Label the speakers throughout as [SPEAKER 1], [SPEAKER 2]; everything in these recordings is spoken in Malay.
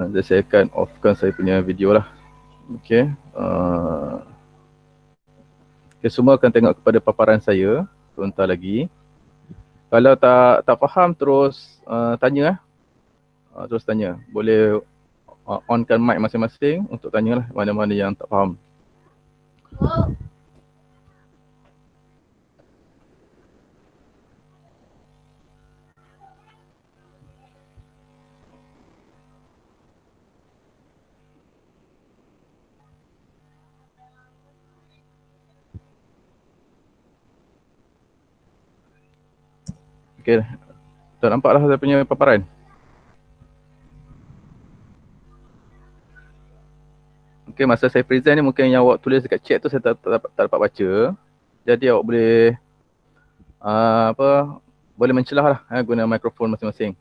[SPEAKER 1] Jadi saya akan offkan saya punya video lah. Okey. Okay, semua akan tengok kepada paparan saya sebentar lagi. Kalau tak faham terus tanya lah. Terus tanya. Boleh onkan mic masing-masing untuk tanyalah mana-mana yang tak faham. Okey. Tak nampaklah saya punya paparan. Okey, masa saya present ni mungkin yang awak tulis dekat chat tu saya tak dapat baca. Jadi awak boleh boleh mencelah lah guna mikrofon masing-masing.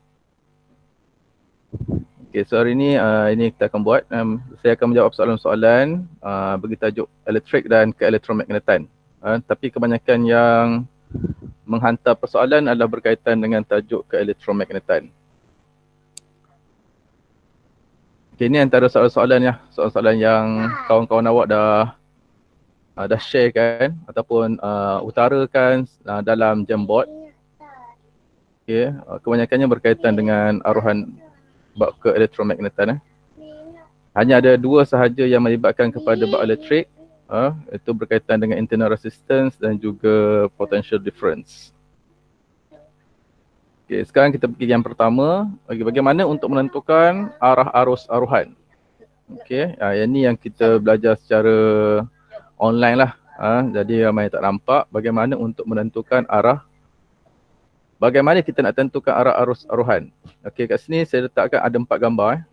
[SPEAKER 1] Okey, so hari ni ini kita akan buat saya akan menjawab soalan-soalan bagi tajuk elektrik dan keelektromagnetatan. Tapi kebanyakan yang menghantar persoalan adalah berkaitan dengan tajuk keelektromagnetatan. Okay, ini antara soalan-soalan ya, soalan-soalan yang kawan-kawan awak dah share kan ataupun utarakan dalam Jamboard. Okay, kebanyakannya berkaitan dengan aruhan bab keelektromagnetatan. Hanya ada dua sahaja yang melibatkan kepada bab elektrik, itu berkaitan dengan internal resistance dan juga potential difference. Okay, sekarang kita pergi yang pertama, bagaimana untuk menentukan arah arus aruhan. Okay, yang ni yang kita belajar secara online lah. Jadi ramai tak nampak bagaimana untuk menentukan arah, bagaimana kita nak tentukan arah arus aruhan. Okay, kat sini saya letakkan ada 4 gambar.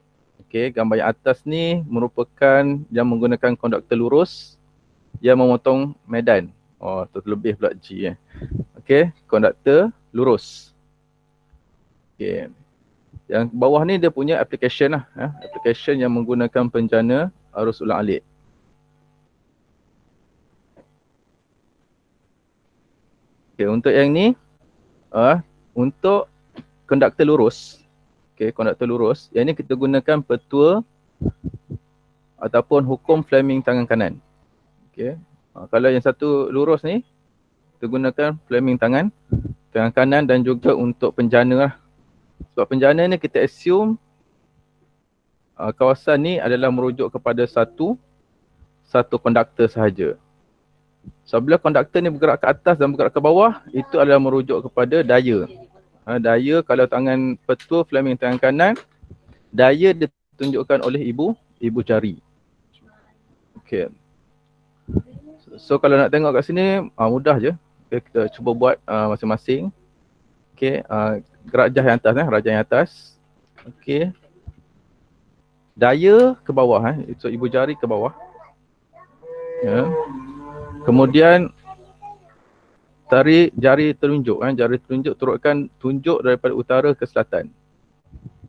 [SPEAKER 1] Okay, gambar yang atas ni merupakan yang menggunakan konduktor lurus yang memotong medan. Oh, terlebih pula G. Okay, konduktor lurus. Okay. Yang bawah ni dia punya application lah. Application yang menggunakan penjana arus ulang alik. Okay, untuk yang ni, untuk konduktor lurus. Okay, konduktor lurus. Yang ni kita gunakan petua ataupun hukum Fleming tangan kanan. Okay. Kalau yang satu lurus ni, kita gunakan Fleming tangan kanan dan juga untuk penjana lah. Sebab penjana ni kita assume kawasan ni adalah merujuk kepada satu konduktor sahaja. So bila konduktor ni bergerak ke atas dan bergerak ke bawah, itu adalah merujuk kepada daya. Daya kalau tangan petua Fleming tangan kanan, daya ditunjukkan oleh ibu jari. Okay. So kalau nak tengok kat sini, mudah je. Okay, kita cuba buat masing-masing. Okay, rajah yang atas, rajah yang atas. Okay. Daya ke bawah, so ibu jari ke bawah. Ya. Kemudian tarik jari telunjuk, jari telunjuk turutkan tunjuk daripada utara ke selatan.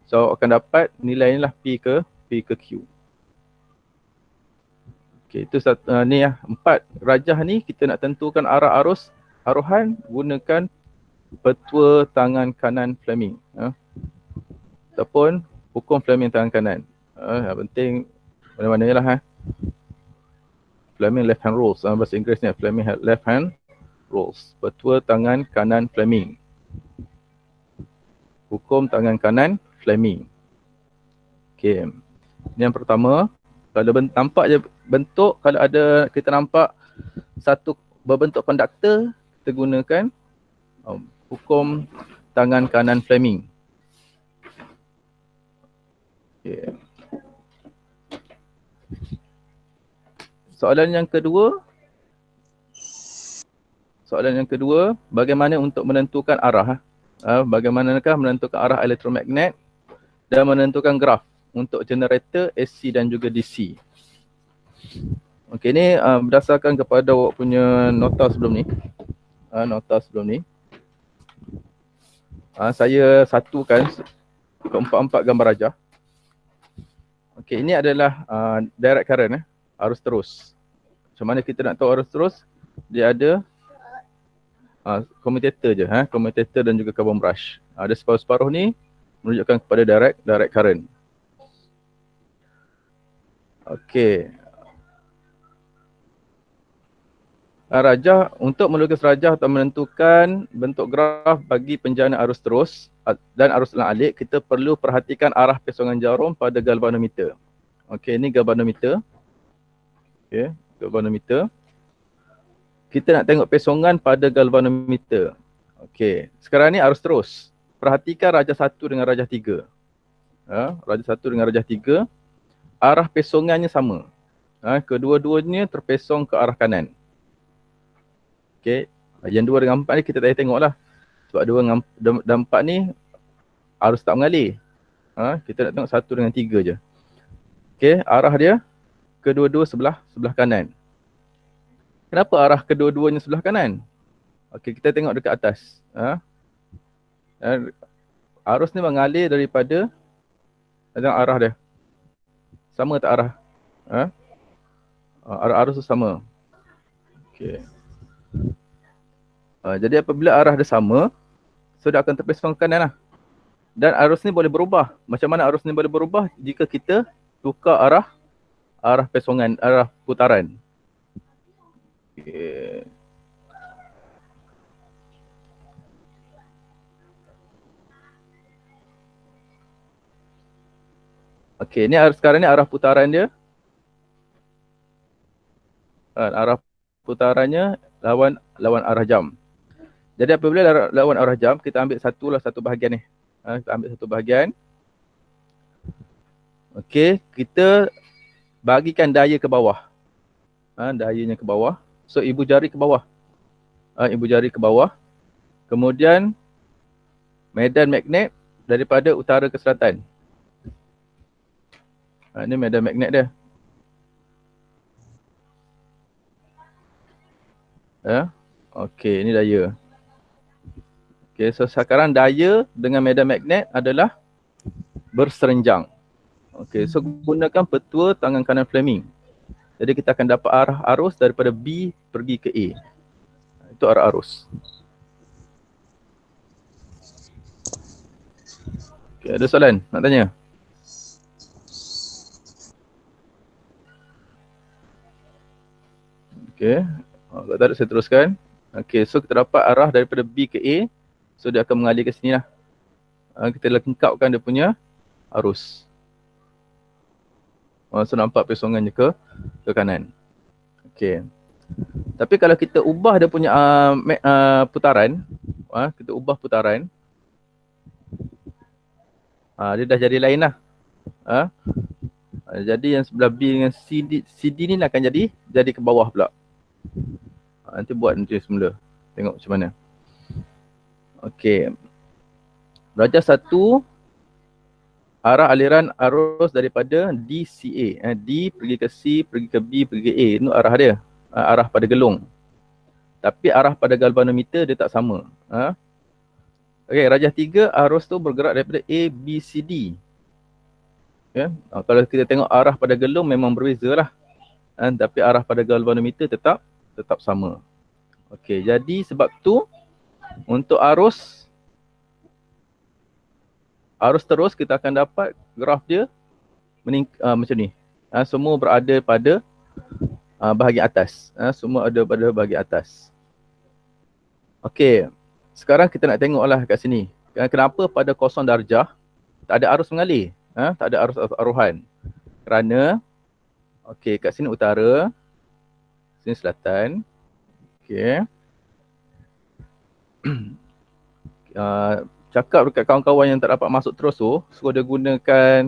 [SPEAKER 1] So akan dapat nilai ni lah P ke Q. Okay, itu ni 4 rajah ni kita nak tentukan arah arus aruhan gunakan petua tangan kanan Fleming. Ataupun hukum Fleming tangan kanan. Yang penting mana-mana lah. Fleming left hand rules. Bahasa Inggerisnya Fleming left hand rules. Petua tangan kanan Fleming. Hukum tangan kanan Fleming. Okay. Ini yang pertama. Kalau nampak je bentuk, kalau ada kita nampak satu berbentuk konduktor, kita gunakan hukum tangan kanan Fleming. Okay. Soalan yang kedua, bagaimana untuk menentukan arah? Bagaimanakah menentukan arah elektromagnet dan menentukan graf untuk generator AC dan juga DC. Okey, ni berdasarkan kepada awak punya nota sebelum ni. Saya satukan keempat-empat gambar rajah. Okey, ini adalah direct current, arus terus. Macam mana kita nak tahu arus terus? Dia ada commutator je, commutator dan juga carbon brush. Ada separuh-separuh ni menunjukkan kepada direct current. Okey. Rajah, untuk melukis rajah atau menentukan bentuk graf bagi penjana arus terus dan arus ulang-alik, kita perlu perhatikan arah pesongan jarum pada galvanometer. Okey, ini galvanometer. Okey, galvanometer. Kita nak tengok pesongan pada galvanometer. Okey, sekarang ni arus terus. Perhatikan rajah 1 dengan rajah 3. Rajah 1 dengan rajah 3, arah pesongannya sama. Kedua-duanya terpesong ke arah kanan. Okey, yang 2 dengan 4 ni kita tak payah tengok lah. Sebab 2 dan 4 ni arus tak mengalir. Kita nak tengok 1 dengan 3 je. Okey, arah dia kedua-dua sebelah kanan. Kenapa arah kedua-duanya sebelah kanan? Okey, kita tengok dekat atas. Arus ni mengalir daripada arah dia. Sama tak arah? Arah arus tu sama. Okey. Jadi apabila arah dia sama, so dia akan terpesong ke kanan lah. Dan arus ni boleh berubah. Macam mana arus ni boleh berubah? Jika kita tukar arah pesongan, arah putaran. Okay. Okey, ni sekarang ni arah putaran dia. Arah putarannya lawan arah jam. Jadi apabila lawan arah jam, kita ambil satu bahagian ni. Kita ambil satu bahagian. Okey, kita bagikan daya ke bawah. Dayanya ke bawah. So ibu jari ke bawah. Ibu jari ke bawah. Kemudian medan magnet daripada utara ke selatan. Ini medan magnet dia. Okey, ini daya. Okey, so sekarang daya dengan medan magnet adalah berserenjang. Okey, so gunakan petua tangan kanan Fleming. Jadi kita akan dapat arah arus daripada B pergi ke A. Itu arah arus. Okey, ada soalan nak tanya? Okey, kalau tak ada saya teruskan. Okey, so kita dapat arah daripada B ke A. So dia akan mengalir ke sini lah. Kita lengkapkan dia punya arus. So nampak pesongannya ke kanan. Okey. Tapi kalau kita ubah dia punya putaran, kita ubah putaran, dia dah jadi lain lah. Jadi yang sebelah B dengan CD ni akan jadi ke bawah pula. Nanti buat nanti semula. Tengok macam mana. Okey. Rajah 1, arah aliran arus daripada DCA. D pergi ke C, pergi ke B, pergi ke A. Itu arah dia. Arah pada gelung. Tapi arah pada galvanometer dia tak sama. Okey, rajah 3, arus tu bergerak daripada A, B, C, D. Okay. Kalau kita tengok arah pada gelung memang berbeza lah. Tapi arah pada galvanometer tetap sama. Okey, jadi sebab tu untuk arus terus kita akan dapat graf dia macam ni. Semua berada pada bahagian atas. Semua ada pada bahagian atas. Okey, sekarang kita nak tengoklah kat sini. Kenapa pada kosong darjah tak ada arus mengalir? Tak ada arus aruhan. Kerana okey, kat sini utara, sini selatan. Okey. Cakap dekat kawan-kawan yang tak dapat masuk terus tu, suruh dia gunakan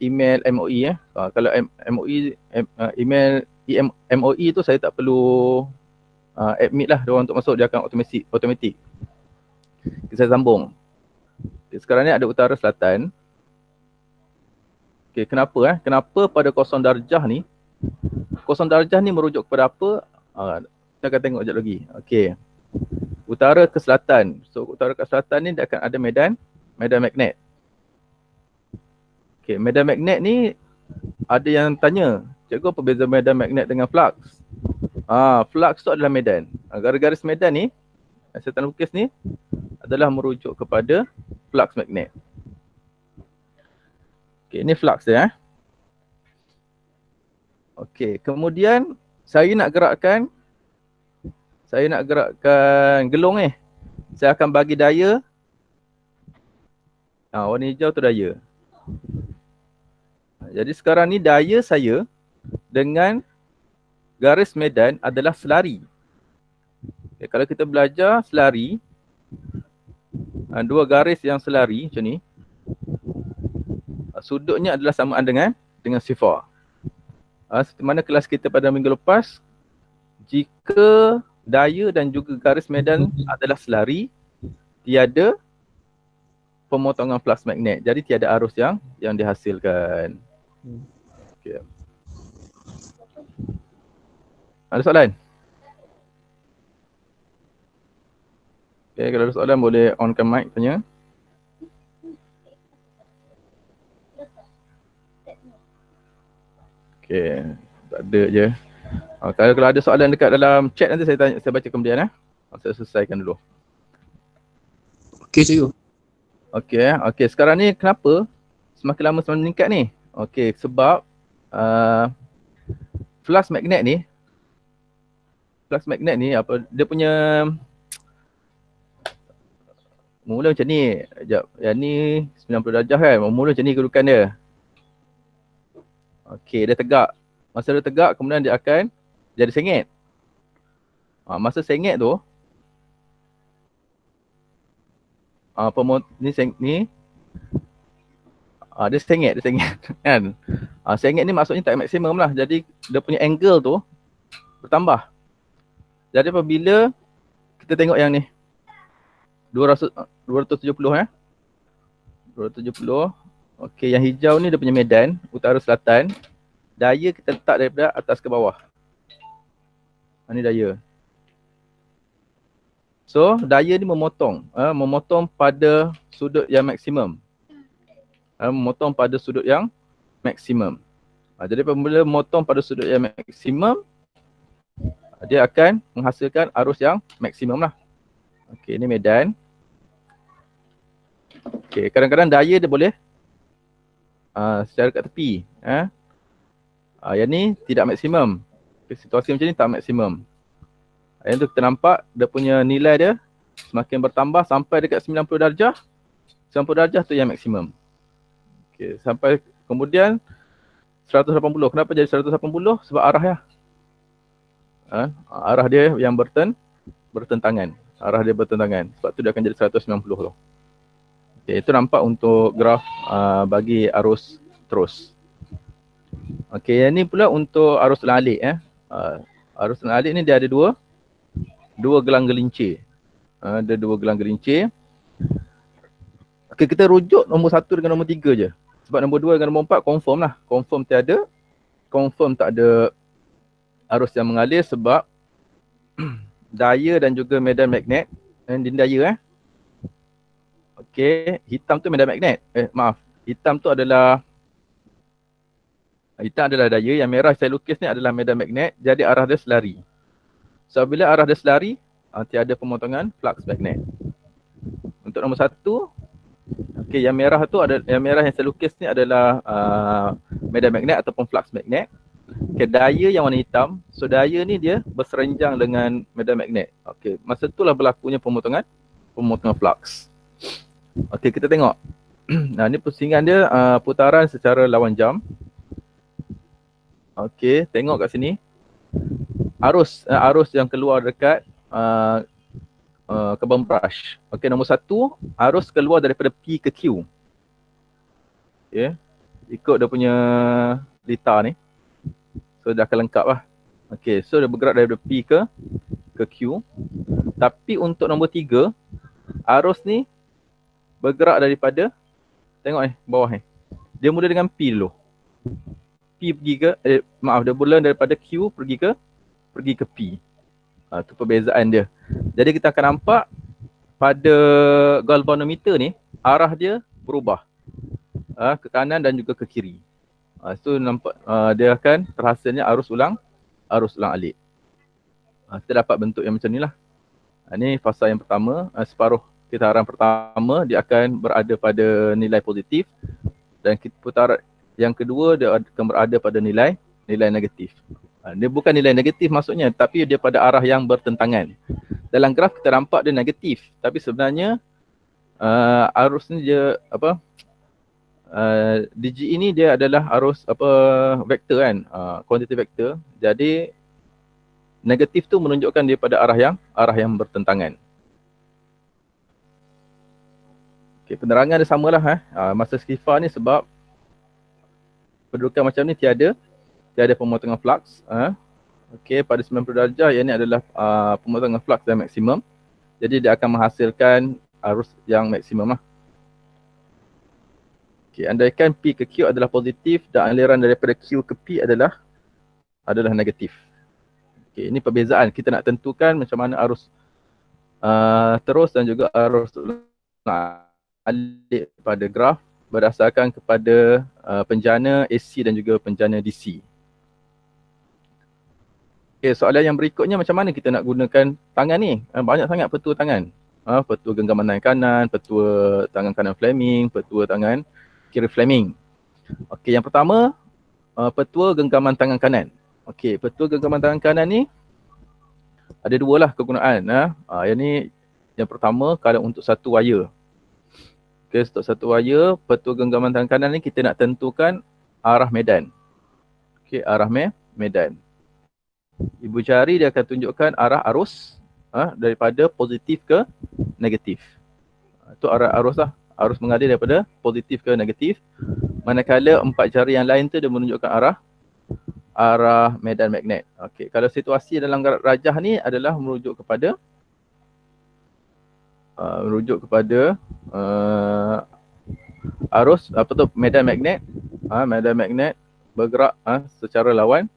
[SPEAKER 1] email MOE. Kalau MOE email MOE tu saya tak perlu admit lah dia orang untuk masuk, dia akan automatic. Saya sambung. Okay, sekarang ni ada utara selatan. Okey, kenapa Kenapa pada kosong darjah ni? Kosong darjah ni merujuk kepada apa? Kita akan tengok sekejap lagi. Okey. Utara ke selatan. So utara ke selatan ni dia akan ada medan magnet. Okey, medan magnet ni ada yang tanya, cikgu apa beza medan magnet dengan flux? Flux tu adalah medan. Garis-garis medan ni, saya tak lukis ni adalah merujuk kepada flux magnet. Okey, ini flux dia. Okey, kemudian saya nak gerakkan gelung ni. Saya akan bagi daya. Warna hijau tu daya. Jadi sekarang ni daya saya dengan garis medan adalah selari. Okay, kalau kita belajar selari, dua garis yang selari macam ni, sudutnya adalah samaan dengan sifar. Seperti mana kelas kita pada minggu lepas, jika daya dan juga garis medan adalah selari, tiada pemotongan flux magnet. Jadi tiada arus yang dihasilkan. Okay. Ada soalan? Okay, kalau ada soalan boleh onkan mic tanya. Okay, tak ada je. Kalau ada soalan dekat dalam chat nanti saya baca kemudian. Saya selesaikan dulu.
[SPEAKER 2] Okey cikgu.
[SPEAKER 1] Okey, sekarang ni kenapa semakin lama semakin meningkat ni? Okey, sebab flux magnet ni apa dia punya mula macam ni. Sekejap, yang ni 90 darjah kan. Mula macam ni kedudukan dia. Okey, dia tegak. Masa dia tegak kemudian dia akan jadi sengit. Masa sengit tu dia sengit kan. Sengit ni maksudnya tak maksimum lah. Jadi dia punya angle tu bertambah. Jadi apabila kita tengok yang ni 270 270. Okey, yang hijau ni dia punya medan utara selatan. Daya kita letak daripada atas ke bawah. Ini daya. So, daya ni memotong pada sudut yang maksimum. Memotong pada sudut yang maksimum. Jadi apabila memotong pada sudut yang maksimum, dia akan menghasilkan arus yang maksimum lah. Okey, ini medan. Okey, kadang-kadang daya dia boleh secara kat tepi. Yang ni tidak maksimum. Situasi macam ni tak maksimum. Yang tu kita nampak dia punya nilai dia semakin bertambah sampai dekat 90 darjah. 90 darjah tu yang maksimum. Okey, sampai kemudian 180. Kenapa jadi 180? Sebab arah dia. Arah dia yang bertentangan. Arah dia bertentangan. Sebab tu dia akan jadi 190 tu. Okey, itu nampak untuk graf bagi arus terus. Okey, yang ni pula untuk arus selang alik. Arus selang alik ni dia ada dua gelang gelincir. Ada dua gelang gelincir. Okey, kita rujuk nombor 1 dengan nombor 3 je. Sebab nombor 2 dengan nombor 4 confirm lah. Confirm tak ada arus yang mengalir sebab daya dan juga medan magnet. Ini daya Okey, hitam tu medan magnet. Hitam adalah daya, yang merah saya lukis ni adalah medan magnet. Jadi arah dia selari. So bila arah dia selari, tiada pemotongan flux magnet. Untuk nombor 1, okey, yang merah yang saya lukis ni adalah medan magnet ataupun flux magnet. Okey, daya yang warna hitam. So daya ni dia berserenjang dengan medan magnet. Okey, masa itulah berlakunya pemotongan flux. Okey, kita tengok. Ni pusingan dia putaran secara lawan jam. Okey, tengok kat sini. Arus yang keluar dekat carbon brush. Okey, nombor 1, arus keluar daripada P ke Q. Okey, ikut dia punya lita ni. So dah akan lengkap lah. Okey, so dia bergerak daripada P ke Q. Tapi untuk nombor 3, arus ni bergerak daripada, tengok bawah ni. Dia mula dengan P dulu. P pergi ke, dia mula daripada Q pergi ke P. Itu perbezaan dia. Jadi kita akan nampak pada galvanometer ni, arah dia berubah. Ke kanan dan juga ke kiri. Itu nampak dia akan terhasilnya arus ulang alik. Kita dapat bentuk yang macam ni lah. Ini fasa yang pertama, separuh kitaran pertama dia akan berada pada nilai positif, dan putaran yang kedua dia akan berada pada nilai nilai negatif. Dia bukan nilai negatif maksudnya, tapi dia pada arah yang bertentangan. Dalam graf kita nampak dia negatif, tapi sebenarnya arus ni dia apa? DG ini dia adalah arus apa vektor kan, quantity vector. Jadi negatif tu menunjukkan dia pada arah yang bertentangan. Okey, penerangan dia samalah masa Skifa ni sebab pendudukan macam ni tiada pemotongan flux. Okey, pada 90 darjah yang ini adalah pemotongan flux yang maksimum. Jadi dia akan menghasilkan arus yang maksimum lah. Okey, andaikan P ke Q adalah positif dan aliran daripada Q ke P adalah negatif. Okey, ini perbezaan. Kita nak tentukan macam mana arus terus dan juga arus alik pada graf berdasarkan kepada penjana AC dan juga penjana DC. Okay, soalan yang berikutnya, macam mana kita nak gunakan tangan ni? Banyak sangat petua tangan. Petua genggaman tangan kanan, petua tangan kanan Fleming, petua tangan kiri Fleming. Okey, yang pertama petua genggaman tangan kanan. Okey, petua genggaman tangan kanan ni ada dua lah kegunaan. Yang ni yang pertama kalau untuk satu wire. Okey, untuk satu wire, petua genggaman tangan kanan ni kita nak tentukan arah medan. Okey, arah medan. Ibu jari dia akan tunjukkan arah arus daripada positif ke negatif. Itu arah arus lah. Arus mengalir daripada positif ke negatif. Manakala empat jari yang lain tu dia menunjukkan arah medan magnet. Okey, kalau situasi dalam rajah ni adalah merujuk kepada arus medan magnet. Medan magnet bergerak secara lawan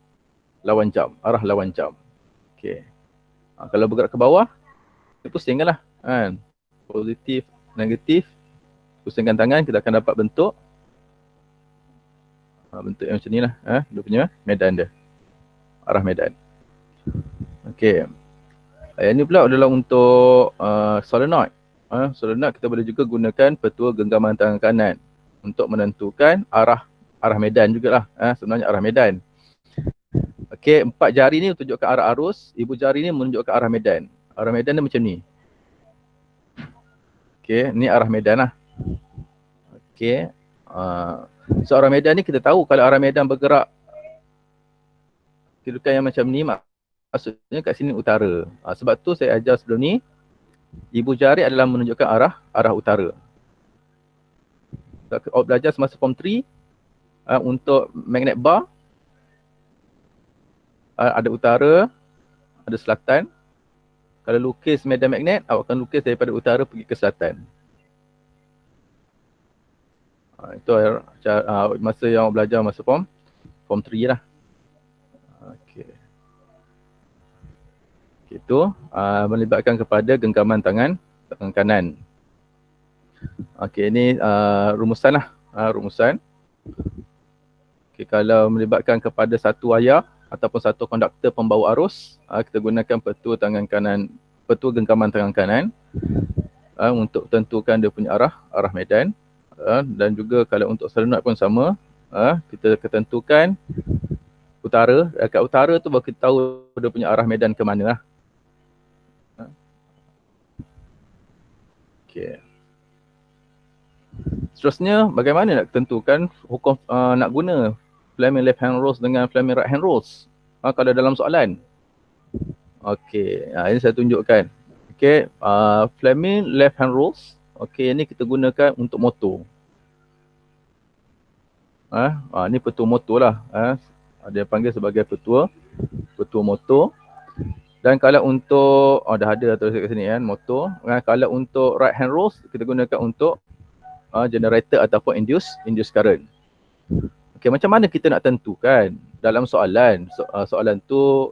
[SPEAKER 1] jam, arah lawan jam. Okey. Kalau bergerak ke bawah, dia pusingkanlah kan. Positif, negatif. Pusingkan tangan, kita akan dapat bentuk yang macam ni lah. Dia punya medan dia. Arah medan. Okey. Yang ni pula adalah untuk solenoid. Solenoid kita boleh juga gunakan petua genggaman tangan kanan untuk menentukan arah medan jugalah. Sebenarnya arah medan. Okey, empat jari ni menunjukkan arah arus, ibu jari ni menunjukkan arah medan. Arah medan dia macam ni. Okey, ni arah medan lah. Okey. So arah medan ni kita tahu kalau arah medan bergerak kedudukan yang macam ni, maksudnya kat sini utara. Sebab tu saya ajar sebelum ni, ibu jari adalah menunjukkan arah utara. Kalau belajar semasa form 3, untuk magnet bar, ada utara, ada selatan. Kalau lukis medan magnet, awak akan lukis daripada utara pergi ke selatan. Itu masa yang awak belajar masa form 3 lah. Okey. Itu melibatkan kepada genggaman tangan kanan. Okey, ini rumusan lah. Rumusan. Okey, kalau melibatkan kepada satu wayar ataupun satu konduktor pembawa arus, kita gunakan petua genggaman tangan kanan untuk tentukan dia punya arah medan. Dan juga kalau untuk solenoid pun sama, kita ketentukan utara. Kat utara tu baru kita tahu dia punya arah medan ke mana lah. Okay. Seterusnya, bagaimana nak tentukan hukum nak guna Fleming left hand rules dengan Fleming right hand rules kalau dalam soalan? Okey, ini saya tunjukkan. Okey, Fleming left hand rules. Okey, ini kita gunakan untuk motor. Ini petua motor lah. Dia panggil sebagai petua motor. Dan kalau untuk dah ada tulis kat sini kan, motor. Kalau untuk right hand rules, kita gunakan untuk generator ataupun induced current. Okey, macam mana kita nak tentukan dalam soalan? Soalan tu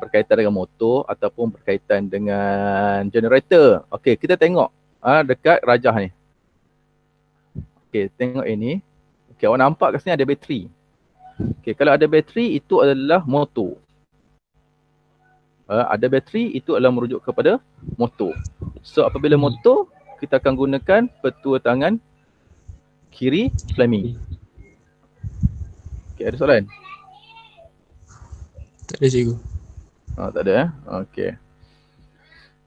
[SPEAKER 1] berkaitan dengan motor ataupun berkaitan dengan generator. Okey, kita tengok dekat rajah ni. Okey, tengok ini. Okey, awak nampak kat sini ada bateri. Okey, kalau ada bateri itu adalah motor. Ada bateri itu adalah merujuk kepada motor. So apabila motor, kita akan gunakan petua tangan kiri Fleming. Okay, ada soalan?
[SPEAKER 2] Tak ada cikgu.
[SPEAKER 1] Tak ada okey.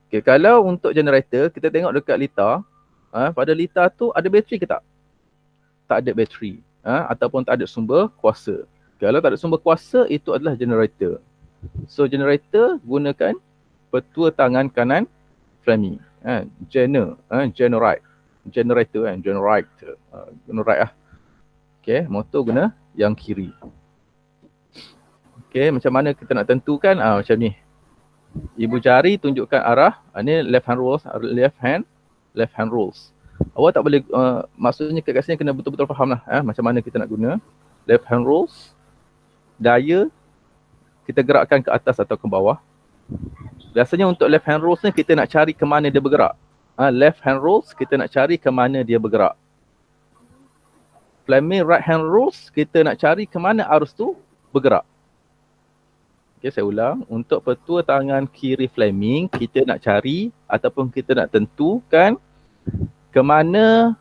[SPEAKER 1] Okey, kalau untuk generator kita tengok dekat litar, pada litar tu ada bateri ke tak? Tak ada bateri, ataupun tak ada sumber kuasa. Kalau tak ada sumber kuasa, itu adalah generator. So generator gunakan petua tangan kanan Fleming, generator, generate okey, motor guna yang kiri. Okey, macam mana kita nak tentukan? Macam ni. Ibu jari tunjukkan arah, ni left hand rules. Awak tak boleh, maksudnya kat sini kena betul-betul faham lah macam mana kita nak guna left hand rules. Daya kita gerakkan ke atas atau ke bawah. Biasanya untuk left hand rules ni kita nak cari ke mana dia bergerak. Left hand rules kita nak cari ke mana dia bergerak. Fleming right hand rules kita nak cari ke mana arus tu bergerak. Okay, saya ulang. Untuk petua tangan kiri Fleming, kita nak cari ataupun kita nak tentukan ke mana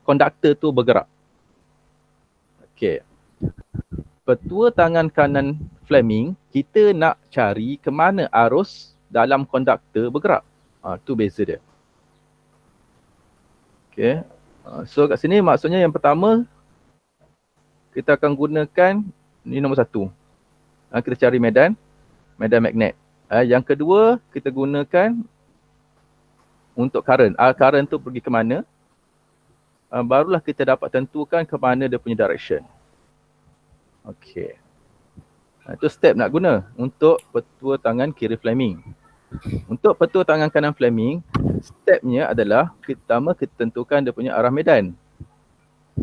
[SPEAKER 1] konduktor tu bergerak. Okay. Petua tangan kanan Fleming, kita nak cari ke mana arus dalam konduktor bergerak. Tu beza dia. Okay. So kat sini maksudnya yang pertama, kita akan gunakan, ni nombor 1. Kita cari medan magnet. Yang kedua, kita gunakan untuk current. Current tu pergi ke mana? Barulah kita dapat tentukan ke mana dia punya direction. Okey. Itu step nak guna untuk petua tangan kiri Fleming. Untuk petua tangan kanan Fleming, stepnya adalah pertama kita tentukan dia punya arah medan.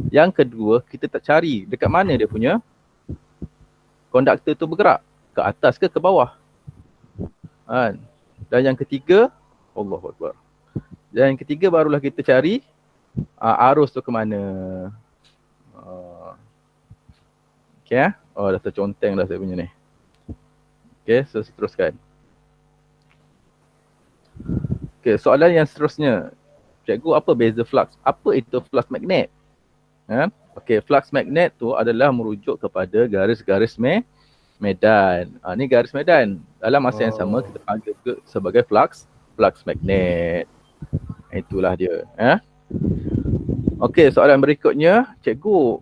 [SPEAKER 1] Yang kedua, kita tak cari dekat mana dia punya konduktor tu bergerak, ke atas ke bawah. Dan yang ketiga, Allahu Akbar. Dan yang ketiga barulah kita cari arus tu ke mana. Okey, dah terconteng dah saya punya ni. Okey, so teruskan. Okey, soalan yang seterusnya. Cikgu, apa beza flux? Apa itu flux magnet? Okey, flux magnet tu adalah merujuk kepada garis-garis medan. Ni garis medan. Dalam masa yang sama kita panggil juga sebagai flux magnet. Itulah dia. Okey, soalan berikutnya, cikgu,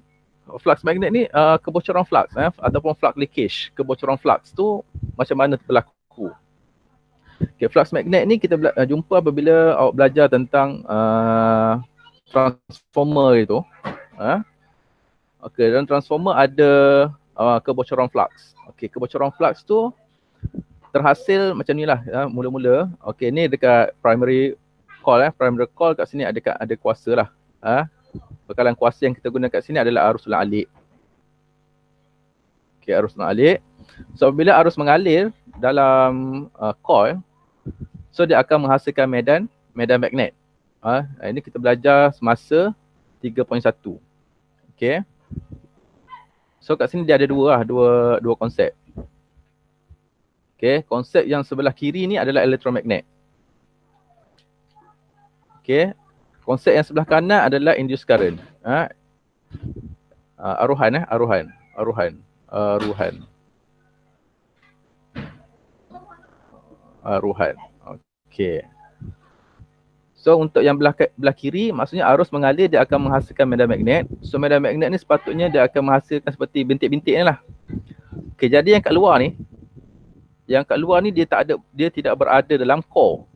[SPEAKER 1] flux magnet ni kebocoran flux ataupun flux leakage. Kebocoran flux tu macam mana berlaku? Okey, flux magnet ni kita jumpa apabila awak belajar tentang transformer itu. Okey, dalam transformer ada kebocoran flux. Okey, kebocoran flux tu terhasil macam ni lah mula-mula. Okey, ni dekat primary coil primary coil kat sini ada kuasa lah. Bekalan kuasa yang kita guna kat sini adalah arus ulang alik. Okey, arus ulang alik. So bila arus mengalir dalam coil, so dia akan menghasilkan medan magnet. Ini kita belajar semasa 3.1. Okey. So kat sini dia ada dua konsep. Okey, konsep yang sebelah kiri ni adalah elektromagnet. Okey. Konsep yang sebelah kanan adalah induced current. Aruhan. Okey. So untuk yang belah kiri, maksudnya arus mengalir dia akan menghasilkan medan magnet. So medan magnet ni sepatutnya dia akan menghasilkan seperti bintik-bintik ni lah. Okay, jadi yang kat luar ni dia tidak berada dalam core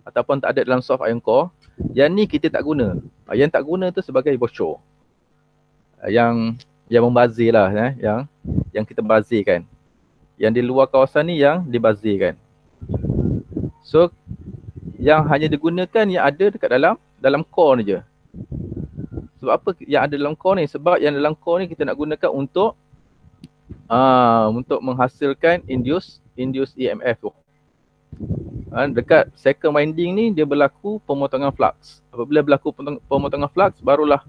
[SPEAKER 1] ataupun tak ada dalam soft ion core. Yang ni kita tak guna. Yang tak guna tu sebagai bocor. Yang membazir lah, yang kita bazirkan. Yang di luar kawasan ni yang dibazirkan. So yang hanya digunakan yang ada dekat dalam core ni je. Sebab apa yang ada dalam core ni? Sebab yang dalam core ni kita nak gunakan untuk menghasilkan induced EMF tu. Dekat second winding ni dia berlaku pemotongan flux. Apabila berlaku pemotongan flux, barulah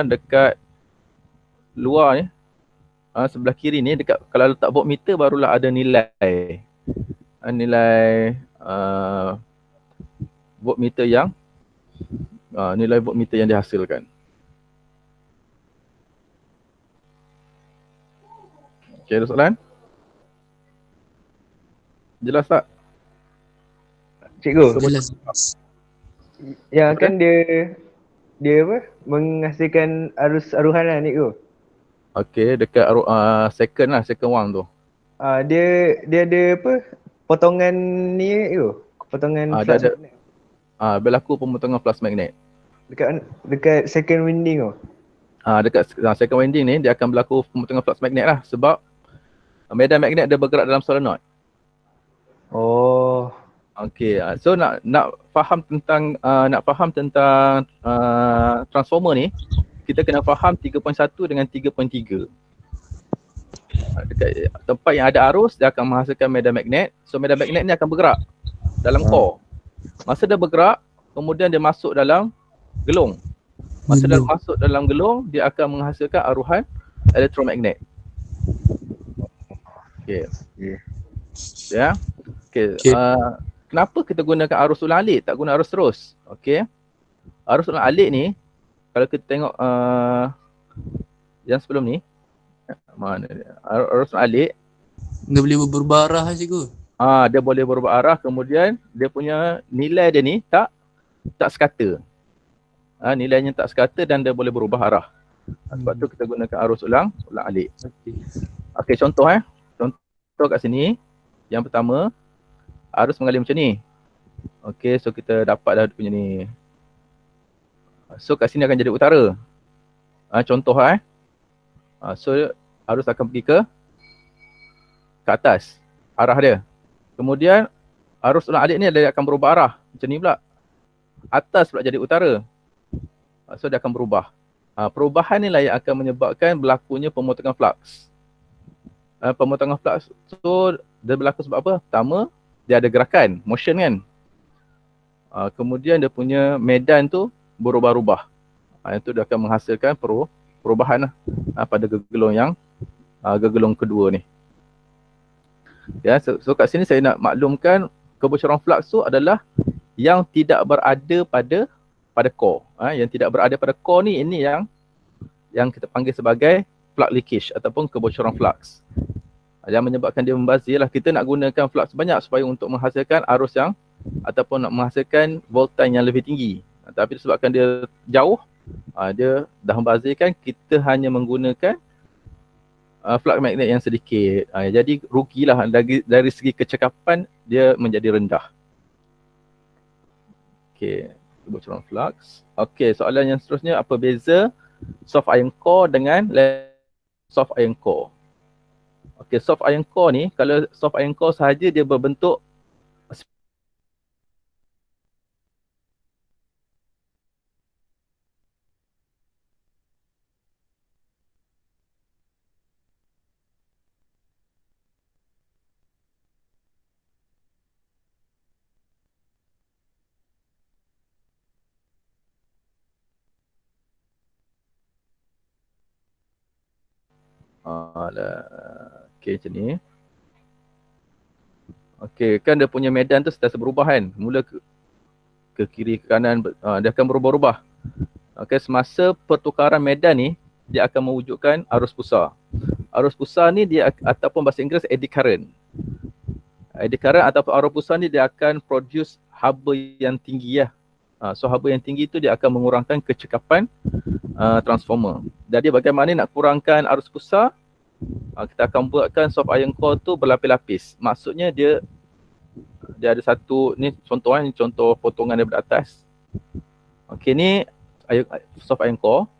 [SPEAKER 1] dekat luar ni, sebelah kiri ni, dekat kalau letak voltmeter barulah ada nilai voltmeter yang dihasilkan. Okay, ada soalan? Jelas tak?
[SPEAKER 2] Cikgu,
[SPEAKER 3] Jelas.
[SPEAKER 2] yang
[SPEAKER 1] Apa
[SPEAKER 2] kan dia apa? Menghasilkan arus aruhan lah ni tu.
[SPEAKER 1] Okay, dekat second lah, second one tu.
[SPEAKER 2] Dia ada apa? Potongan ni tu. Potongan
[SPEAKER 1] Dia
[SPEAKER 2] flux
[SPEAKER 1] ada
[SPEAKER 2] magnet.
[SPEAKER 1] berlaku pemotongan flux magnet.
[SPEAKER 2] Dekat second winding tu.
[SPEAKER 1] Dekat second winding ni dia akan berlaku pemotongan flux magnet lah, sebab medan magnet dia bergerak dalam solenoid.
[SPEAKER 2] Oh.
[SPEAKER 1] Okay, so nak faham tentang transformer ni, kita kena faham 3.1 dengan 3.3. Dekat tempat yang ada arus, dia akan menghasilkan medan magnet. So medan magnet ni akan bergerak dalam core. Masa dia bergerak, kemudian dia masuk dalam gelung. Masa dia masuk dalam gelung, dia akan menghasilkan aruhan elektromagnet. Okay. Ya. Okay. Kenapa kita gunakan arus ulang alik, tak guna arus terus? Okay. Arus ulang alik ni, kalau kita tengok yang sebelum ni, mana dia? Arus ulang alik,
[SPEAKER 3] dia boleh berubah arah cikgu.
[SPEAKER 1] Dia boleh berubah arah, kemudian dia punya nilai dia ni tak sekata. Nilainya tak sekata dan dia boleh berubah arah. Sebab tu kita gunakan arus ulang alik. Okey, contoh Contoh kat sini. Yang pertama, arus mengalir macam ni. Okey, so kita dapat dah punya ni. So kat sini akan jadi utara. Contoh so arus akan pergi ke atas arah dia. Kemudian arus ulang alik ni dia akan berubah arah. Macam ni pula. Atas pula jadi utara. So dia akan berubah. Perubahan ni lah yang akan menyebabkan berlakunya pemotongan flux. Pemotongan flux so dia berlaku sebab apa? Pertama, dia ada gerakan, motion kan. Kemudian dia punya medan tu berubah-ubah. Itu dia akan menghasilkan perubahan pada gegelung kedua ni. Ya, so kat sini saya nak maklumkan kebocoran flux tu adalah yang tidak berada pada core. Yang tidak berada pada core ni, ini yang kita panggil sebagai flux leakage ataupun kebocoran flux. Yang menyebabkan dia membazir lah. Kita nak gunakan flux banyak supaya untuk menghasilkan arus yang ataupun nak menghasilkan voltage yang lebih tinggi. Tapi disebabkan dia jauh, dia dah membazirkan, kita hanya menggunakan flux magnet yang sedikit. Jadi rugilah dari segi kecekapan dia menjadi rendah. Okey, kebocoran flux. Okey, soalan yang seterusnya, apa beza soft iron core dengan soft iron core? Okey, soft iron core ni, kalau soft iron core sahaja dia berbentuk okey macam ni. Okey, kan dia punya medan tu sentiasa berubah kan. Mula ke kiri, ke kanan, dia akan berubah-ubah. Okey, semasa pertukaran medan ni, dia akan mewujudkan arus pusar. Arus pusar ni dia ataupun bahasa Inggeris eddy current. Eddy current ataupun arus pusar ni dia akan produce haba yang tinggi lah. So haba yang tinggi tu dia akan mengurangkan kecekapan transformer. Jadi bagaimana nak kurangkan arus pusar? Kita akan buatkan soft iron core tu berlapis-lapis. Maksudnya dia ada satu, ni contoh potongan daripada atas. Okey, ni soft iron core.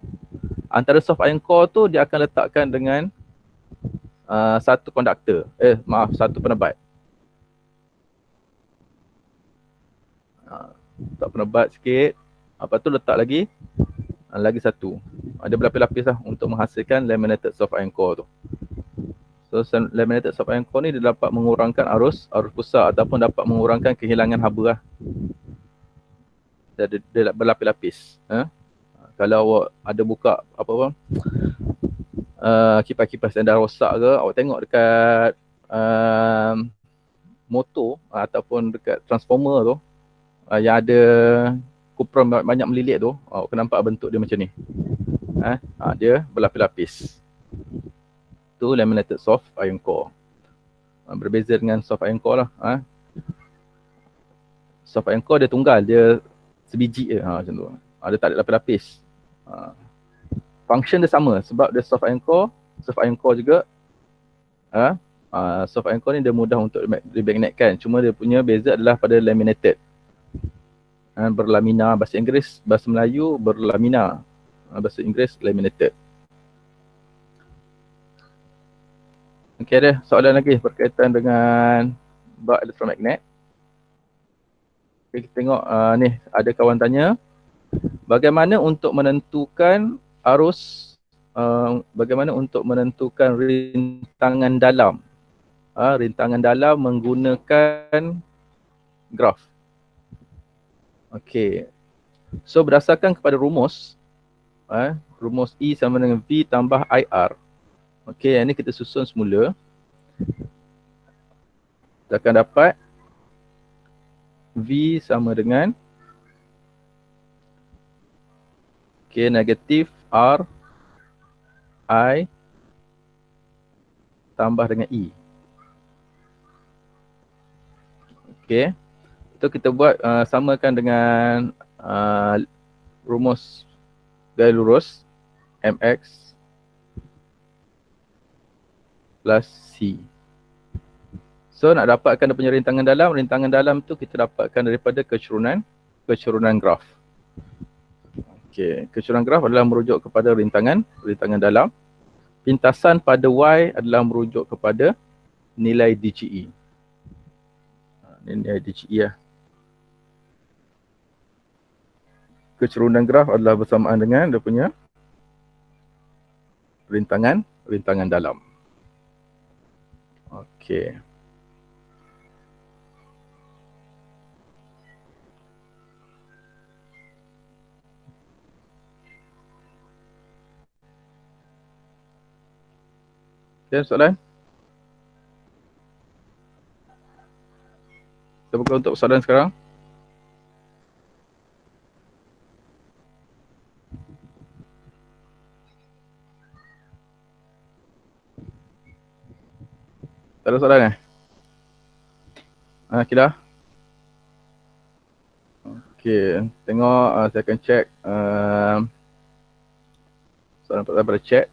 [SPEAKER 1] Antara soft iron core tu dia akan letakkan dengan satu konduktor. Satu penebat. Letak penebat sikit. Lepas tu letak lagi satu. Dia berlapis-lapis lah untuk menghasilkan laminated soft iron core tu. So laminated soft iron core ni dia dapat mengurangkan arus pusar ataupun dapat mengurangkan kehilangan haba lah. Dia berlapis-lapis. Kalau awak ada buka kipas-kipas yang dah rosak ke, awak tengok dekat motor ataupun dekat transformer tu, yang ada kupron banyak melilit tu, awak akan nampak bentuk dia macam ni. Dia berlapis-lapis. iaitu laminated soft iron core. Berbeza dengan soft iron core lah. Soft iron core dia tunggal, dia sebiji je macam tu. Dia tak ada lapis-lapis. Function dia sama sebab dia soft iron core juga. Soft iron core ni dia mudah untuk dimagnetkan. Cuma dia punya beza adalah pada laminated. Berlamina bahasa Inggeris, bahasa Melayu berlamina. Bahasa Inggeris laminated. Okey, ada soalan lagi berkaitan dengan bab elektromagnet. Okay, kita tengok ni ada kawan tanya bagaimana untuk menentukan arus, bagaimana untuk menentukan rintangan dalam. Rintangan dalam menggunakan graf. Okey. So berdasarkan kepada rumus, rumus E sama dengan V tambah IR. Okey, yang ni kita susun semula. Kita akan dapat V sama dengan negatif R I tambah dengan E. Okey. Itu kita buat samakan dengan rumus gaya lurus MX plus C. So nak dapatkan dia punya rintangan dalam tu kita dapatkan daripada kecurunan graf. Okey, kecurunan graf adalah merujuk kepada rintangan dalam. Pintasan pada Y adalah merujuk kepada nilai DGE. Nilai DGE lah. Kecurunan graf adalah bersamaan dengan dia punya rintangan dalam. Okey. Ada soalan? Kita buka untuk soalan sekarang. Tak ada soalan Kila? Okey, tengok saya akan check soalan pertama pada chat.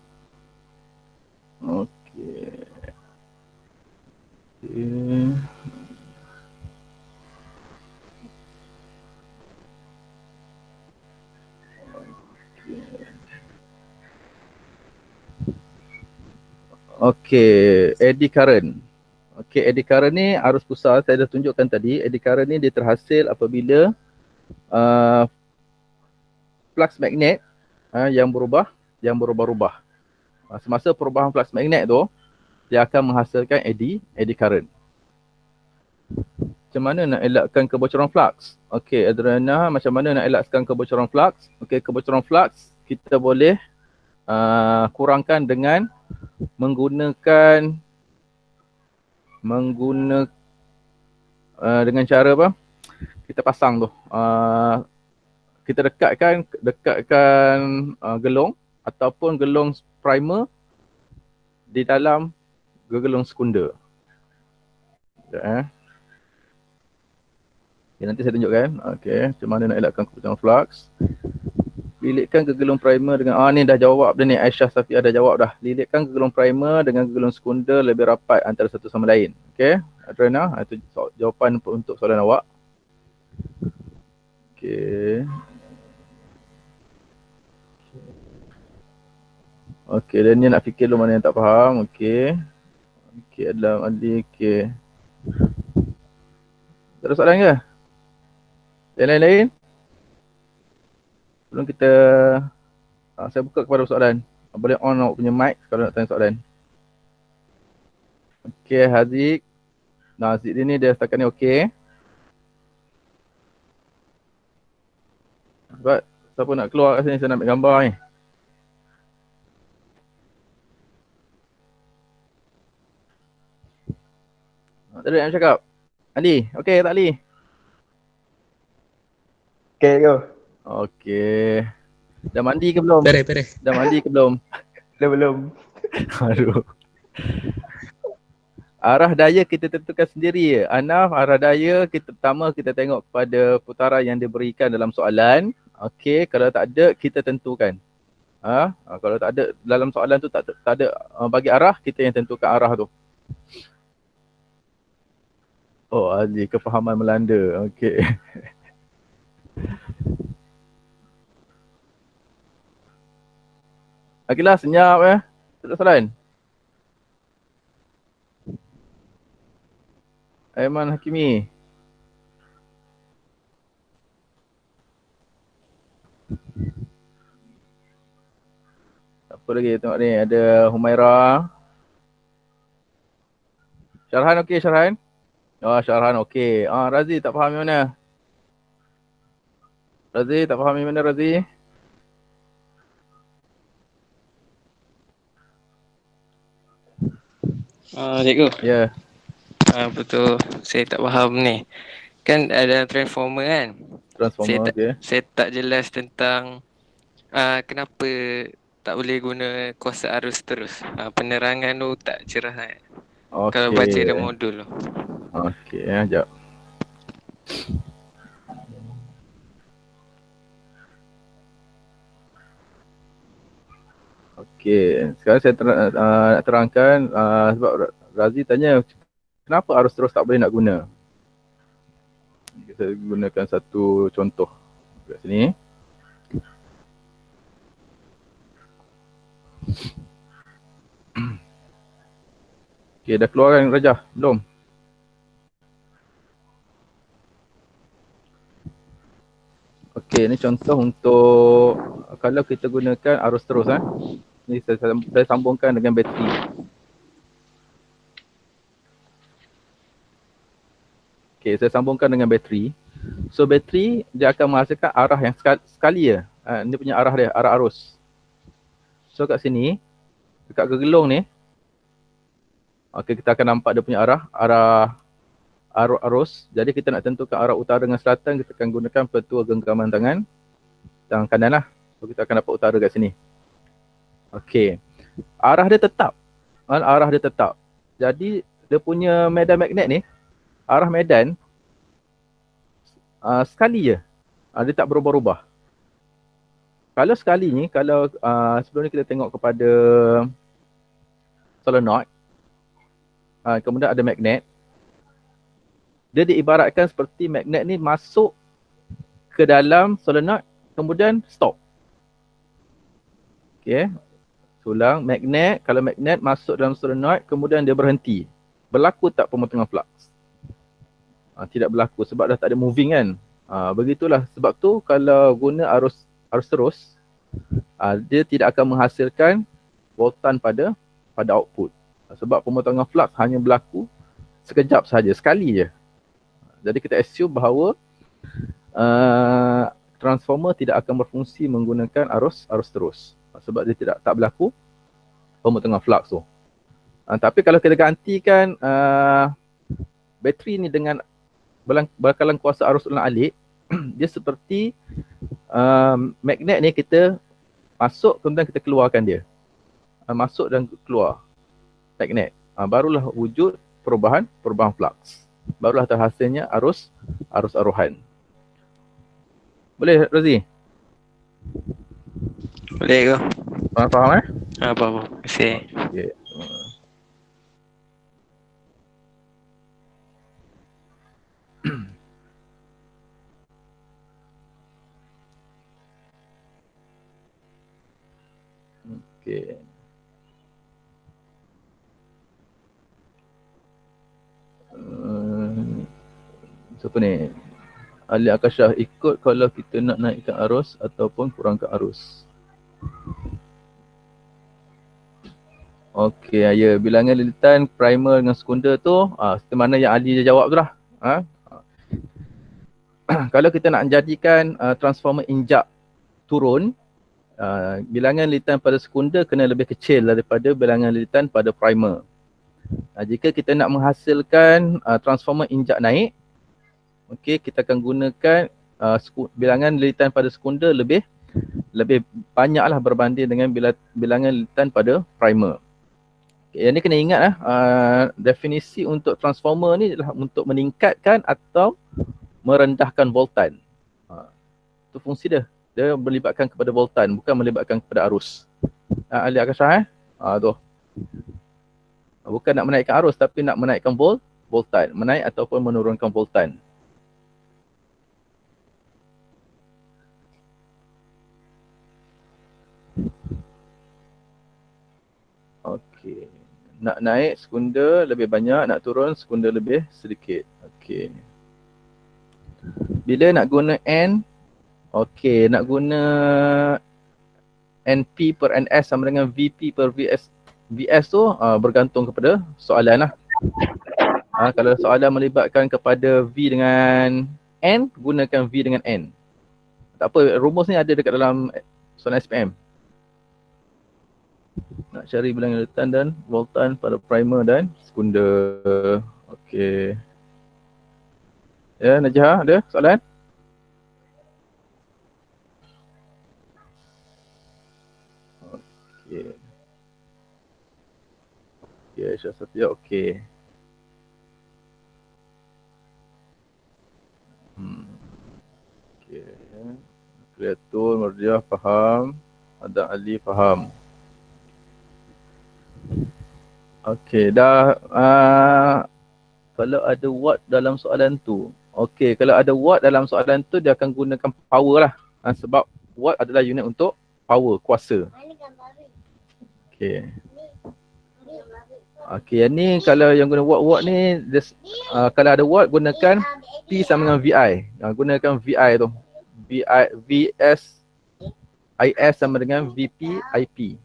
[SPEAKER 1] Okey. Okey, eddy current. Okey, eddy current ni arus pusat saya dah tunjukkan tadi. Eddy current ni dia terhasil apabila flux magnet yang berubah-ubah. Semasa perubahan flux magnet tu, dia akan menghasilkan eddy current. Macam mana nak elakkan kebocoran flux? Okey, Adriana, macam mana nak elakkan kebocoran flux? Okey, kebocoran flux kita boleh kurangkan dengan menggunakan dengan cara apa? Kita pasang tu. Kita dekatkan gelong ataupun gelong primer di dalam gelong sekunder. Okay, nanti saya tunjukkan. Okey, macam mana nak elakkan kebocoran flux. Lilitkan gegelung primer dengan ni dah jawab dah ni, Aisyah Safiah dah jawab dah. Lilitkan gegelung primer dengan gegelung sekunder lebih rapat antara satu sama lain. Okey, Adriana, itu jawapan untuk soalan awak. Okey. Okey, dan ni nak fikir dulu mana yang tak faham. Okey. Okey, adalah Ali. Okey. Tak ada soalan ke? Yang lain-lain? Sebelum kita saya buka kepada soalan. Boleh on awak punya mic kalau nak tanya soalan. Okey, Haziq. Haziq ni dia setakat ni okey. Sebab siapa nak keluar kat sini saya nak ambil gambar ni. Tak ada yang cakap. Ali, okey tak Ali?
[SPEAKER 2] Okay, go.
[SPEAKER 1] Okey. Dah mandi ke belum?
[SPEAKER 3] Pere.
[SPEAKER 1] Dah mandi ke belum?
[SPEAKER 2] Belum.
[SPEAKER 1] Aduh. Arah daya kita tentukan sendiri. Anaf, arah daya kita pertama kita tengok kepada putaran yang diberikan dalam soalan. Okey, kalau tak ada kita tentukan. Kalau tak ada dalam soalan tu tak ada bagi arah, kita yang tentukan arah tu. Oh, Azli, kefahaman Melanda. Okey. Okeylah, senyap Tak ada soalan. Aiman Hakimi. Apa lagi tengok ni? Ada Humaira. Syarhan okey, Syarhan? Oh, Syarhan okey. Razi tak faham yang mana? Razi tak faham yang mana, Razi?
[SPEAKER 4] Cikgu.
[SPEAKER 1] Ya.
[SPEAKER 4] Betul. Saya tak faham ni. Kan ada transformer kan?
[SPEAKER 1] Transformer, okey.
[SPEAKER 4] Saya tak jelas tentang kenapa tak boleh guna kuasa arus terus. Penerangan tu tak cerah sangat.
[SPEAKER 1] Okey.
[SPEAKER 4] Kalau baca dalam modul tu.
[SPEAKER 1] Okey, sekejap. Okey, sekarang saya nak terangkan sebab Razi tanya kenapa arus terus tak boleh nak guna. Kita gunakan satu contoh kat sini. Okey, dah keluar kan Rajah? Belum? Okey, ni contoh untuk kalau kita gunakan arus terus Ni saya sambungkan dengan bateri. Okey, saya sambungkan dengan bateri. So bateri dia akan menghasilkan arah yang sekali je. Ni punya arah dia, arah arus. So kat sini, dekat gegelung ni, okey, kita akan nampak dia punya arah arus. Jadi kita nak tentukan arah utara dengan selatan, kita akan gunakan petua genggaman tangan kanan lah. So kita akan dapat utara kat sini. Okey. Arah dia tetap. Arah dia tetap. Jadi dia punya medan magnet ni, arah medan sekali je. Dia tak berubah-ubah. Kalau sekali ni, kalau sebelum ni kita tengok kepada solenoid, kemudian ada magnet. Dia diibaratkan seperti magnet ni masuk ke dalam solenoid, kemudian stop. Okey. Ulang, magnet, kalau magnet masuk dalam solenoid, kemudian dia berhenti. Berlaku tak pemotongan flux? Tidak berlaku sebab dah tak ada moving kan. Begitulah, sebab tu kalau guna arus terus, dia tidak akan menghasilkan voltan pada output. Sebab pemotongan flux hanya berlaku sekejap saja, sekali je. Jadi kita assume bahawa transformer tidak akan berfungsi menggunakan arus terus. Sebab dia tak berlaku pemotongan flux tu. Tapi kalau kita gantikan bateri ni dengan bakalan kuasa arus ulang alik, dia seperti magnet ni kita masuk kemudian kita keluarkan dia. Masuk dan keluar magnet. Barulah wujud perubahan flux. Barulah terhasilnya arus aruhan. Boleh Razi?
[SPEAKER 4] Boleh ke?
[SPEAKER 1] Faham
[SPEAKER 4] Apa-apa. Terima kasih.
[SPEAKER 1] Okay. Okay. Siapa ni? Ali Akashah, ikut kalau kita nak naikkan arus ataupun kurangkan arus. Okey, ya, bilangan lilitan primer dengan sekunder tu seperti mana yang Ali dia jawab tu lah. Kalau kita nak jadikan transformer injak turun, bilangan lilitan pada sekunder kena lebih kecil daripada bilangan lilitan pada primer. Jika kita nak menghasilkan transformer injak naik, okey, kita akan gunakan bilangan lilitan pada sekunder lebih banyaklah berbanding dengan bilangan lilitan pada primer. Yang ni kena ingat definisi untuk transformer ni adalah untuk meningkatkan atau merendahkan voltan. Itu fungsi dia. Dia melibatkan kepada voltan, bukan melibatkan kepada arus. Ahli Akashah tu. Bukan nak menaikkan arus tapi nak menaikkan voltan, menaik ataupun menurunkan voltan. Okey. Nak naik sekunda lebih banyak, nak turun sekunda lebih sedikit. Okey. Bila nak guna N, okey, nak guna NP per NS sama dengan VP per VS. VS tu bergantung kepada soalan lah. Kalau soalan melibatkan kepada V dengan N, gunakan V dengan N. Tak apa, rumus ni ada dekat dalam soalan SPM. Nak cari bilangan letan dan voltan pada primer dan sekunda. Okey. Ya, Najah ada soalan? Okey. Okey, Syah Safia, okey. Okey. Kreatur, Mardiah faham. Ada Ali faham. Okey, dah kalau ada watt dalam soalan tu. Okey, kalau ada watt dalam soalan tu dia akan gunakan power lah. Sebab watt adalah unit untuk power, kuasa. Okey. Okey, yang ni kalau yang guna watt ni kalau ada watt gunakan P sama dengan VI. Gunakan VI tu. VS IS sama dengan VP IP.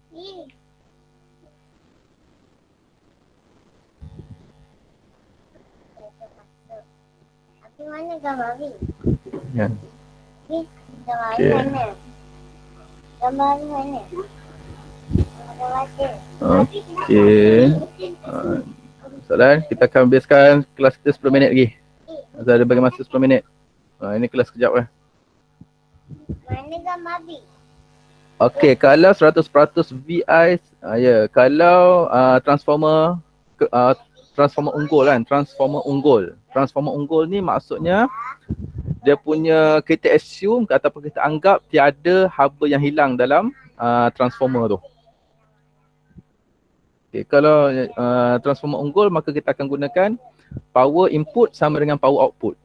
[SPEAKER 5] Mana gambar ni?
[SPEAKER 1] Ya.
[SPEAKER 5] Ni gambar
[SPEAKER 1] Okey.
[SPEAKER 5] mana? Gambar mana? Gambar mana?
[SPEAKER 1] Okey. Soalan, kita akan habiskan kelas kita 10 minit lagi. Azhar ada bagi masa 10 minit. Ini kelas kejap lah.
[SPEAKER 5] Mana gambar ni?
[SPEAKER 1] Okey, kalau 100% VI, ya, kalau transformer transformer unggul kan, transformer unggul. Transformer unggul ni maksudnya dia punya, kita assume ataupun kita anggap tiada haba yang hilang dalam transformer tu. Okay, kalau transformer unggul maka kita akan gunakan power input sama dengan power output.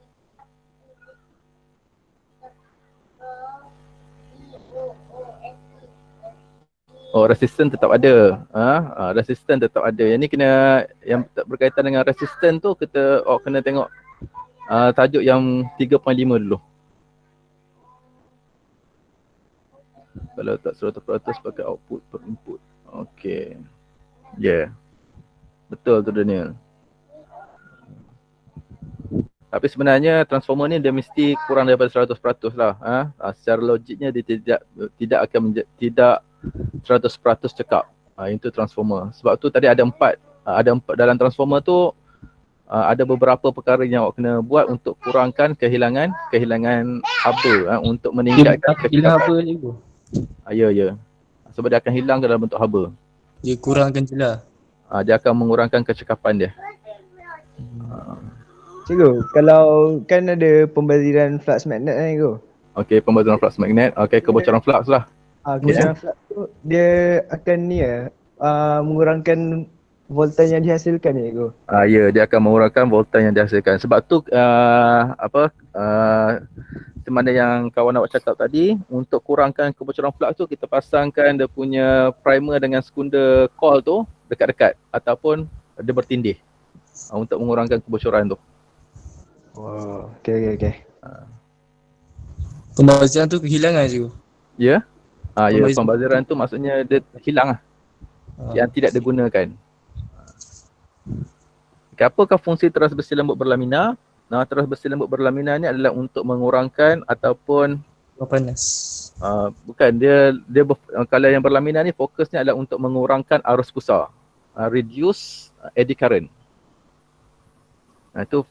[SPEAKER 1] Oh, resistance tetap ada. Resistance tetap ada. Yang ni kena, yang berkaitan dengan resistance tu kita kena tengok tajuk yang 3.5 dulu. Kalau tak 100% pakai output per input. Okey. Yeah. Betul tu Daniel. Tapi sebenarnya transformer ni dia mesti kurang daripada 100% lah. Secara logiknya dia tidak akan tidak 100% cekap. Itu transformer. Sebab tu tadi ada empat dalam transformer tu. Ada beberapa perkara yang awak kena buat untuk kurangkan kehilangan haba, untuk meningkatkan
[SPEAKER 3] Hilang
[SPEAKER 1] kecepapan.
[SPEAKER 3] apa cikgu?
[SPEAKER 1] Ya. Sebab dia akan hilang dalam bentuk haba.
[SPEAKER 3] Dia kurangkan je lah.
[SPEAKER 1] Dia akan mengurangkan kecekapan dia.
[SPEAKER 2] Cikgu, kalau kan ada pembaziran flux magnet kan cikgu.
[SPEAKER 1] Okey, pembaziran flux magnet. Okey, kebocoran flux lah.
[SPEAKER 2] Kebocoran flux tu dia akan ni mengurangkan voltan yang dihasilkan ya cikgu.
[SPEAKER 1] Ya, dia akan mengurangkan voltan yang dihasilkan. Sebab tu macam mana yang kawan awak cakap tadi, untuk kurangkan kebocoran flux tu kita pasangkan dia punya primer dengan sekunda coil tu dekat-dekat ataupun dia bertindih untuk mengurangkan kebocoran tu.
[SPEAKER 2] Wow, okey.
[SPEAKER 3] Pembaziran tu kehilangan cikgu.
[SPEAKER 1] Ya. Ya,
[SPEAKER 3] Pembaziran.
[SPEAKER 1] pembaziran tu maksudnya dia hilang lah. Yang tidak digunakan. Okay, apakah fungsi teras besi lembut berlamina? Teras besi lembut berlamina ni adalah untuk mengurangkan ataupun
[SPEAKER 3] Panas.
[SPEAKER 1] bukan, kalau yang berlamina ni fokusnya adalah untuk mengurangkan arus pusar. Reduce eddy current. Itu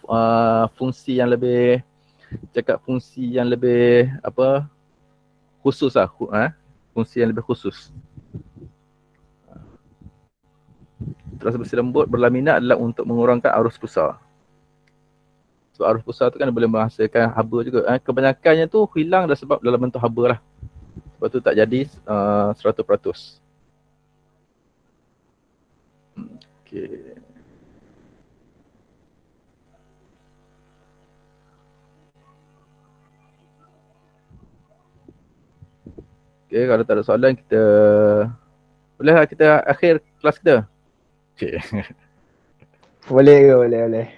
[SPEAKER 1] fungsi yang lebih khusus lah. Fungsi yang lebih khusus. rasa besi lembut berlaminat adalah untuk mengurangkan arus pusar. So arus pusar tu kan boleh menghasilkan haba juga. Kebanyakannya tu hilang dah sebab dalam bentuk haba lah. Sebab tu tak jadi 100%. Okay. Okay, kalau tak ada soalan kita bolehlah kita akhir kelas kita. Okay.
[SPEAKER 2] Boleh ke? Boleh.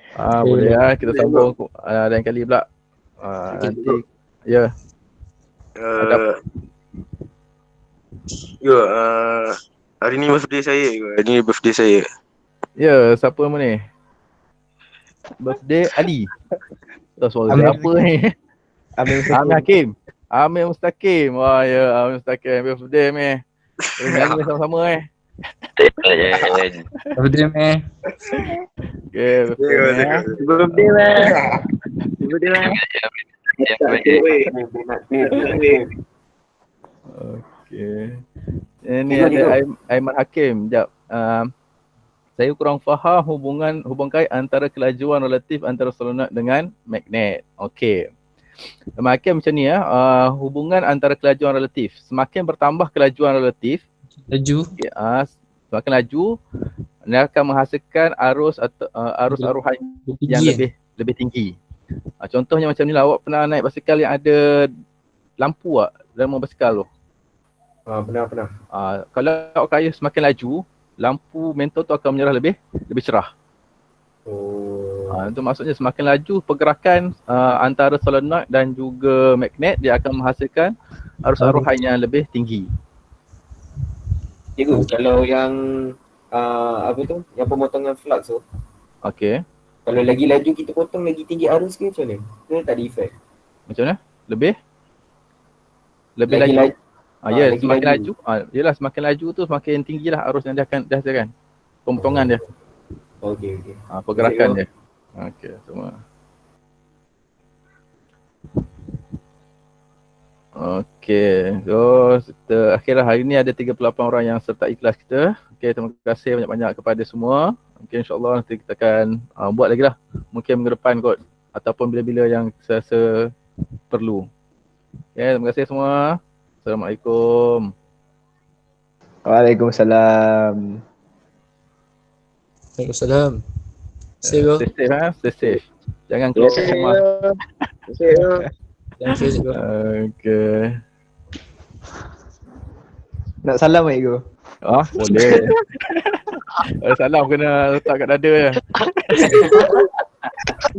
[SPEAKER 1] Boleh lah, kita sambung lain kali pula. Nanti ya.
[SPEAKER 6] Hari ni birthday saya ke? Hari ni birthday saya.
[SPEAKER 1] Ya, siapa nama ni? Birthday Ali. Suara siapa ni?
[SPEAKER 2] Amir
[SPEAKER 1] Hakim. Amir Mustaqim. Wah ya, Amir Mustaqim. Birthday ni. Kita nyanyi sama-sama
[SPEAKER 3] Birthday meh.
[SPEAKER 1] Okay,
[SPEAKER 6] Birthday
[SPEAKER 1] Okay. Ini ada Aiman Hakim. Sekejap. Saya kurang faham hubung kait antara kelajuan relatif antara solenoid dengan magnet. Okey. Aiman Hakim macam ni ya. Hubungan antara kelajuan relatif. Semakin bertambah kelajuan relatif,
[SPEAKER 3] Laju.
[SPEAKER 1] semakin laju, dia akan menghasilkan arus aruhan yang lebih tinggi. Contohnya macam ni lah, awak pernah naik basikal yang ada lampu tak dalam basikal tu?
[SPEAKER 6] Pernah.
[SPEAKER 1] Kalau awak kaya semakin laju, lampu mentol tu akan menyerah lebih cerah. Itu maksudnya semakin laju pergerakan antara solenoid dan juga magnet, dia akan menghasilkan arus aruhan yang lebih tinggi.
[SPEAKER 7] Cikgu, kalau yang yang pemotongan flux tu,
[SPEAKER 1] Okey.
[SPEAKER 7] kalau lagi laju kita potong lagi tinggi arus ke macam mana? Ke tak ada efek?
[SPEAKER 1] Macam mana? Lebih
[SPEAKER 7] Lagi
[SPEAKER 1] laju.
[SPEAKER 7] laju.
[SPEAKER 1] Ya,
[SPEAKER 7] lagi
[SPEAKER 1] semakin
[SPEAKER 7] laju.
[SPEAKER 1] laju. Yelah, semakin laju tu semakin tinggilah arus yang dia akan dihasilkan. Pemotongan dia.
[SPEAKER 7] Okey.
[SPEAKER 1] Pergerakan dia. Okey, semua. Okey, so kita akhirlah hari ni ada 38 orang yang sertai kelas kita. Okey, terima kasih banyak-banyak kepada semua. Mungkin insyaAllah nanti kita akan buat lagi lah. Mungkin minggu depan kot. Ataupun bila-bila yang saya rasa perlu. Okey, terima kasih semua. Assalamualaikum.
[SPEAKER 2] Waalaikumsalam.
[SPEAKER 3] Waalaikumsalam. Stay go.
[SPEAKER 1] Stay safe, stay safe. Jangan keluar rumah.
[SPEAKER 3] Jangan face go.
[SPEAKER 1] Okey.
[SPEAKER 2] Nak salam ke Ego?
[SPEAKER 1] Boleh. Salam kena letak kat dada je.